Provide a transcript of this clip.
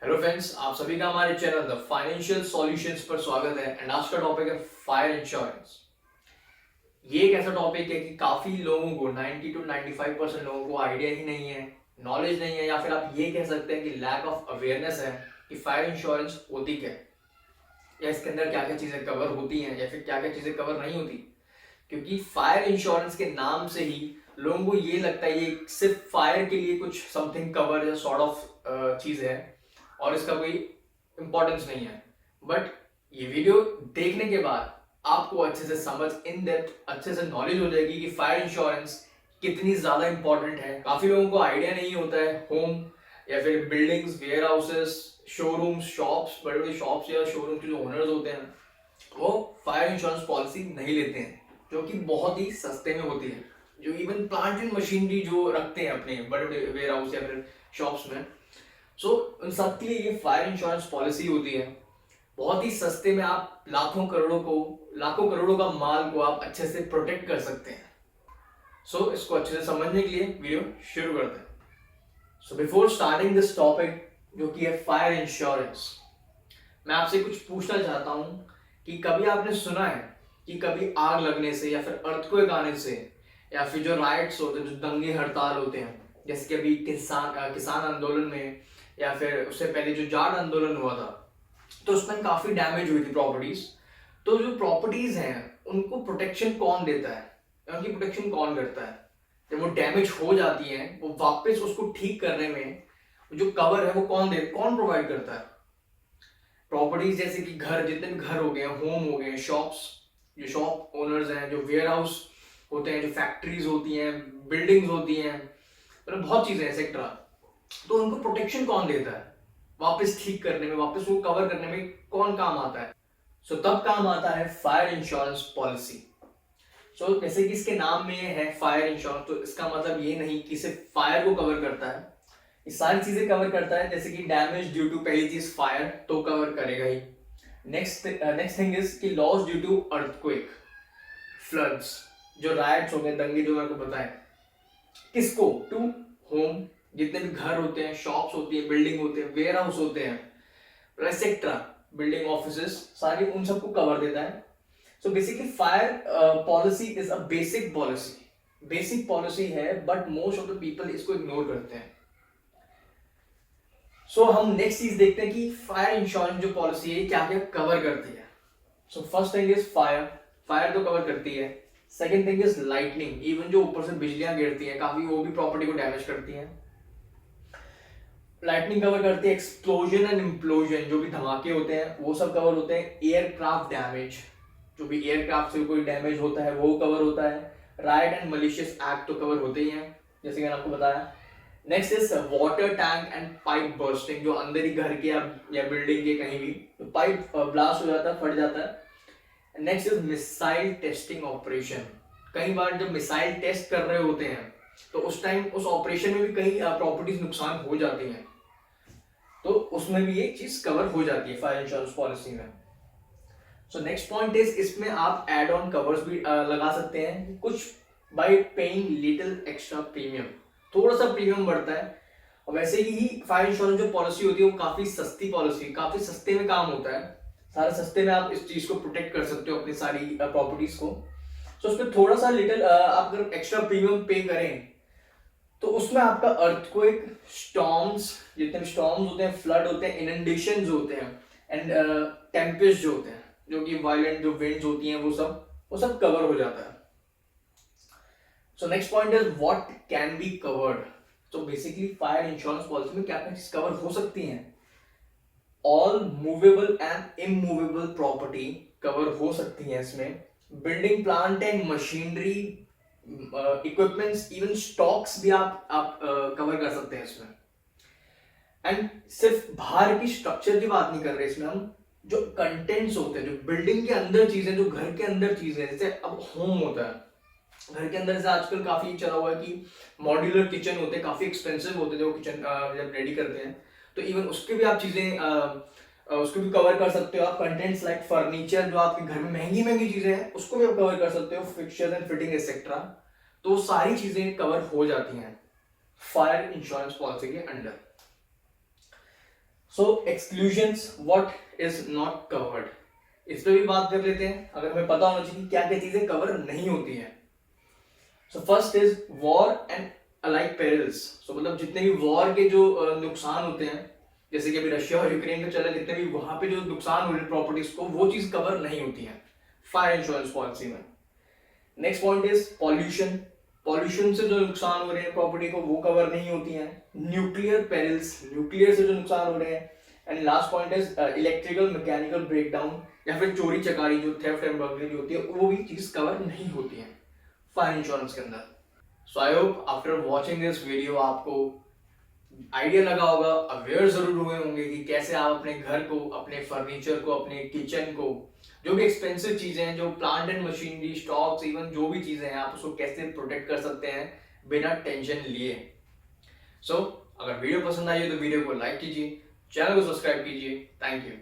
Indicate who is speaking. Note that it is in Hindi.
Speaker 1: हेलो फ्रेंड्स, आप सभी का हमारे चैनल द फाइनेंशियल सॉल्यूशंस पर स्वागत है। एंड आज का टॉपिक है फायर इंश्योरेंस। ये एक ऐसा टॉपिक है कि काफी लोगों को 90 to 95% लोगों को आइडिया ही नहीं है, नॉलेज नहीं है, या फिर आप ये कह सकते हैं कि लैक ऑफ अवेयरनेस है कि फायर इंश्योरेंस होती क्या है, या इसके अंदर क्या क्या चीजें कवर होती हैं, या फिर क्या क्या चीजें कवर नहीं होती। क्योंकि फायर इंश्योरेंस के नाम से ही लोगों को ये लगता है ये सिर्फ फायर के लिए कुछ समथिंग कवर या सॉर्ट ऑफ चीज है, और इसका कोई इंपॉर्टेंस नहीं है। बट ये वीडियो देखने के बाद आपको अच्छे से समझ, इन डेप्थ अच्छे से नॉलेज हो जाएगी कि फायर इंश्योरेंस कितनी ज्यादा इंपॉर्टेंट है। काफी लोगों को आइडिया नहीं होता है, होम या फिर buildings, warehouses, showrooms, shops, बड़े बड़े शॉप्स या शोरूम के जो ओनर्स होते हैं वो फायर इंश्योरेंस पॉलिसी नहीं लेते हैं, जो कि बहुत ही सस्ते में होती है। जो इवन प्लांट एंड मशीनरी जो रखते हैं अपने बड़े बड़े वेयर हाउस या फिर शॉप्स में, सो उन सबके लिए ये फायर इंश्योरेंस पॉलिसी होती है। बहुत ही सस्ते में आप लाखों करोड़ों का माल को आप अच्छे से प्रोटेक्ट कर सकते हैं। सो इसको अच्छे से समझने के लिए वीडियो शुरू करते हैं। So before starting this topic, जो कि है फायर इंश्योरेंस, मैं आपसे कुछ पूछना चाहता हूं कि कभी आपने सुना है कि कभी आग लगने से या फिर अर्थक्वेक आने से, या फिर जो राइट्स होते हैं, जो दंगे हड़ताल होते हैं, जैसे कि अभी किसान आंदोलन में, या फिर उससे पहले जो जाट आंदोलन हुआ था, तो उसमें काफी डैमेज हुई थी प्रॉपर्टीज। तो जो प्रॉपर्टीज हैं उनको प्रोटेक्शन कौन देता है, या उनकी प्रोटेक्शन कौन करता है? जब वो डैमेज हो जाती है, वो वापस उसको ठीक करने में जो कवर है वो कौन प्रोवाइड करता है? प्रॉपर्टीज जैसे कि घर, जितने भी घर हो गए, होम हो गए, शॉप्स, जो शॉप ओनर्स हैं, जो वेयर हाउस होते हैं, जो फैक्ट्रीज होती हैं, बिल्डिंग्स होती हैं, मतलब बहुत चीजें हैं सेक्टर। तो उनको प्रोटेक्शन कौन देता है? वापस ठीक करने में, वापस वो कवर करने में कौन काम आता है? तब काम आता है फायर इंश्योरेंस पॉलिसी। जैसे कि इसके नाम में है फायर इंश्योरेंस, तो इसका मतलब ये नहीं कि सिर्फ फायर को कवर करता है, ये सारी चीजें कवर करता है। जैसे कि डैमेज ड्यू टू, पहली चीज फायर तो कवर करेगा ही। नेक्स्ट थिंग इज कि loss due to earthquake, floods, जो राइट्स हो गए, दंगे जो मैंने बताए, किसको? टू होम, जितने भी घर होते हैं, शॉप्स होती है, बिल्डिंग होते हैं, वेयर हाउस होते हैं, एक्सेट्रा, बिल्डिंग, ऑफिसेस, सारी उन सबको कवर देता है। So basically fire policy is a basic policy है, but most of the people इसको इग्नोर करते हैं। हम नेक्स्ट चीज देखते हैं कि फायर इंश्योरेंस जो पॉलिसी है क्या क्या कवर करती है। First thing is fire, fire तो कवर करती है। Second thing is lightning, even जो ऊपर से बिजलियां गिरती हैं काफी, वो भी प्रॉपर्टी को डैमेज करती हैं। लाइटनिंग कवर करती है। एक्सप्लोजन एंड इम्प्लोजन, जो भी धमाके होते हैं वो सब कवर होते हैं। एयरक्राफ्ट डैमेज, जो भी एयरक्राफ्ट से कोई डैमेज होता है वो कवर होता है। राइट एंड मलिशियस एक्ट तो कवर होते ही हैं, जैसे मैंने आपको बताया। Next is water tank and pipe bursting, जो अंदर ही घर के या बिल्डिंग के कहीं भी तो पाइप ब्लास्ट हो जाता है, फट जाता है। Next is missile testing operation, कई बार जब मिसाइल टेस्ट कर रहे होते हैं तो उस टाइम उस ऑपरेशन में भी कई प्रॉपर्टीज नुकसान हो जाती हैं, तो उसमें भी ये चीज कवर हो जाती है फायर इंश्योरेंस पॉलिसी में। नेक्स्ट पॉइंट इज, इसमें आप एड ऑन कवर्स भी लगा सकते हैं कुछ, bye paying little extra premium, थोड़ा सा प्रीमियम बढ़ता है। और वैसे ही फायर इंश्योरेंस जो पॉलिसी होती है वो काफी सस्ती पॉलिसी, काफी सस्ते में काम होता है, सारे सस्ते में आप इस चीज को प्रोटेक्ट कर सकते हो, अपनी सारी प्रॉपर्टीज को। उसमें थोड़ा सा लिटिल आप अगर एक्स्ट्रा प्रीमियम पे करें तो उसमें आपका अर्थक्वेक, स्टॉर्म्स, जितने भी स्टॉर्म्स होते हैं, फ्लड होते हैं, इनंडेशंस होते हैं, एंड टेम्पेस्ट जो होते हैं, जो कि वायलेंट जो विंड्स होती हैं, वो सब कवर हो जाता है। Next point is what can be covered. Basically fire insurance policy में क्या क्या चीज कवर हो सकती हैं? All movable and immovable property cover हो सकती है इसमें। Building, plant and machinery, equipments, even stocks भी आप कवर कर सकते हैं इसमें। एंड सिर्फ बाहर की स्ट्रक्चर की बात नहीं कर रहे इसमें हम, जो कंटेंट्स होते हैं, जो बिल्डिंग के अंदर चीजें, जो घर के अंदर चीजें, जैसे अब होम होता है, घर के अंदर से आजकल काफी चला हुआ है कि मॉड्यूलर किचन होते हैं, काफी एक्सपेंसिव होते हैं जो किचन जब रेडी करते हैं, तो इवन उसके भी आप चीजें उसको भी कवर कर सकते हो आप। कंटेंट्स लाइक फर्नीचर, जो आपके घर में महंगी महंगी चीजें हैं उसको भी आप कवर कर सकते हो, फिक्सचर एंड फिटिंग एक्सेट्रा, तो सारी चीजें कवर हो जाती हैं फायर इंश्योरेंस पॉलिसी के under. So exclusions, what is not covered, इस पे भी बात कर लेते हैं। अगर हमें पता होना चाहिए कि क्या क्या चीजें कवर नहीं होती हैं। So first is war and alike perils. So मतलब जितने भी वॉर के जो नुकसान होते हैं, जैसे कि अभी रशिया और यूक्रेन का चला, जितने भी वहां पे जो नुकसान हो रहे हैं प्रॉपर्टीज को, वो चीज कवर नहीं होती है फायर इंश्योरेंस पॉलिसी में। Next point is pollution. Pollution से जो नुकसान हो रहे हैं प्रॉपर्टी को, वो कवर नहीं होती हैं। न्यूक्लियर पेरिल्स, न्यूक्लियर से जो नुकसान हो रहे हैं। And last point is electrical mechanical breakdown या फिर चोरी चकारी, जो थेफ्ट एंड बर्गलरी होती है, वो भी चीज कवर नहीं होती है फायर इंश्योरेंस के अंदर। So I hope after watching this video आपको आइडिया लगा होगा, अवेयर जरूर हुए होंगे कि कैसे आप अपने घर को, अपने फर्नीचर को, अपने किचन को, जो भी एक्सपेंसिव चीजें हैं, जो plant and machinery, stocks, even जो भी चीजें हैं, आप उसको कैसे प्रोटेक्ट कर सकते हैं बिना टेंशन लिए। सो अगर वीडियो पसंद आई हो तो वीडियो को लाइक कीजिए, चैनल को सब्सक्राइब कीजिए। Thank you.